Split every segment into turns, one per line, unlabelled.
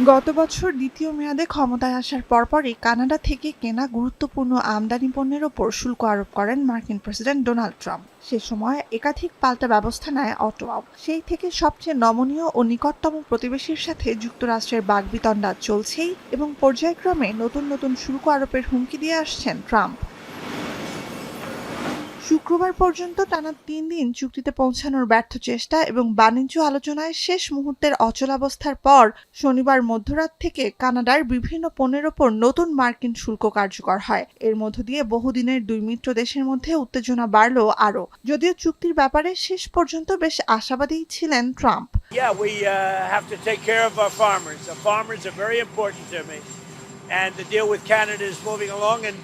গত বছর দ্বিতীয় মেয়াদে ক্ষমতায় আসার পরপরই কানাডা থেকে কেনা গুরুত্বপূর্ণ আমদানি পণ্যের ওপর শুল্ক আরোপ করেন মার্কিন প্রেসিডেন্ট ডোনাল্ড ট্রাম্প। সে সময় একাধিক পাল্টা ব্যবস্থা নেয় অটোয়াও। সেই থেকে সবচেয়ে নমনীয় ও নিকটতম প্রতিবেশীর সাথে যুক্তরাষ্ট্রের বাগবিতণ্ডা চলছেই এবং পর্যায়ক্রমে নতুন নতুন শুল্ক আরোপের হুমকি দিয়ে আসছেন ট্রাম্প। শুক্রবার পর্যন্ত টানা ৩ দিন চুক্তিতে পৌঁছানোর ব্যর্থ চেষ্টা এবং বাণিজ্য আলোচনায় শেষ মুহূর্তের অচলাবস্থার পর শনিবার মধ্যরাত থেকে কানাডার বিভিন্ন পণ্যের ওপর নতুন মার্কিন শুল্ক কার্যকর হয়। এর মধ্য দিয়ে বহুদিনের দুই মিত্র দেশের মধ্যে উত্তেজনা বাড়ল আরও, যদিও চুক্তির ব্যাপারে শেষ পর্যন্ত বেশ আশাবাদী ছিলেন Trump.
Yeah, we have to take care of our farmers. The farmers are very important to me. And the deal with Canada is moving along, and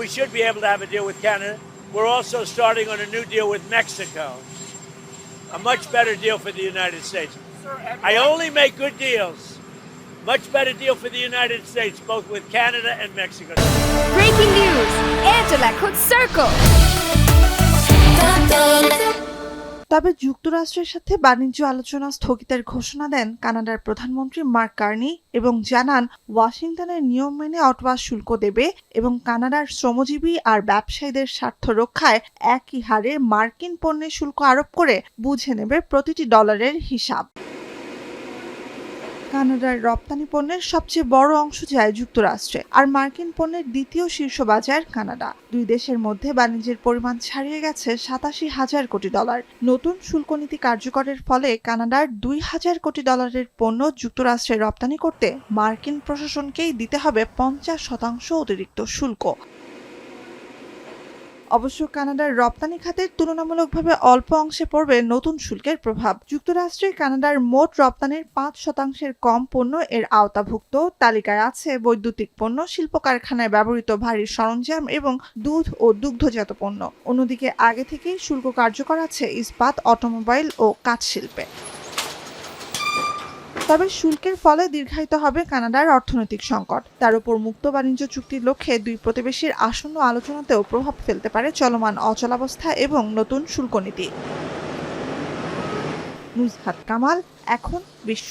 we should be able to have a deal with Canada. We're also starting on a new deal with Mexico, a much better deal for the United States. I only make good deals. Much better deal for the United States, both with Canada and Mexico.
Breaking news, Angela could circle.
তবে যুক্তরাষ্ট্রের সাথে বাণিজ্য আলোচনা স্থগিতের ঘোষণা দেন কানাডার প্রধানমন্ত্রী mark Carney এবং জানান ওয়াশিংটনের নিয়ম মেনে অটোয়া শুল্ক দেবে এবং কানাডার শ্রমজীবী আর ব্যবসায়ীদের স্বার্থ রক্ষায় একই হারে মার্কিন পণ্যে শুল্ক আরোপ করে বুঝে নেবে প্রতিটি ডলারের হিসাব। কানাডার রপ্তানি পণ্যের সবচেয়ে বড় অংশ যায় যুক্তরাষ্ট্রে, আর মার্কিন পণ্যের দ্বিতীয় শীর্ষ বাজার কানাডা। দুই দেশের মধ্যে বাণিজ্যের পরিমাণ ছাড়িয়ে গেছে ৮৭,০০০ কোটি ডলার। নতুন শুল্ক নীতি কার্যকরের ফলে কানাডার ২,০০০ কোটি ডলারের পণ্য যুক্তরাষ্ট্রে রপ্তানি করতে মার্কিন প্রশাসনকেই দিতে হবে ৫০% অতিরিক্ত শুল্ক। অবশ্য কানাডার রপ্তানি খাতের তুলনামূলকভাবে অল্প অংশে পড়বে নতুন শুল্কের প্রভাব। যুক্তরাষ্ট্রে কানাডার মোট রপ্তানির ৫% কম পণ্য এর আওতাভুক্ত। তালিকায় আছে বৈদ্যুতিক পণ্য, শিল্প কারখানায় ব্যবহৃত ভারী সরঞ্জাম এবং দুধ ও দুগ্ধজাত পণ্য। অন্যদিকে আগে থেকেই শুল্ক কার্যকর আছে ইস্পাত, অটোমোবাইল ও কাঠ শিল্পে। তবে শুল্কের ফলে দীর্ঘায়িত হবে কানাডার অর্থনৈতিক সংকট। তার উপর মুক্ত বাণিজ্য চুক্তির লক্ষ্যে দুই প্রতিবেশীর আসন্ন আলোচনাতেও প্রভাব ফেলতে পারে চলমান অচলাবস্থা এবং নতুন শুল্ক নীতি। নুজহাত কামাল, এখন বিশ্ব।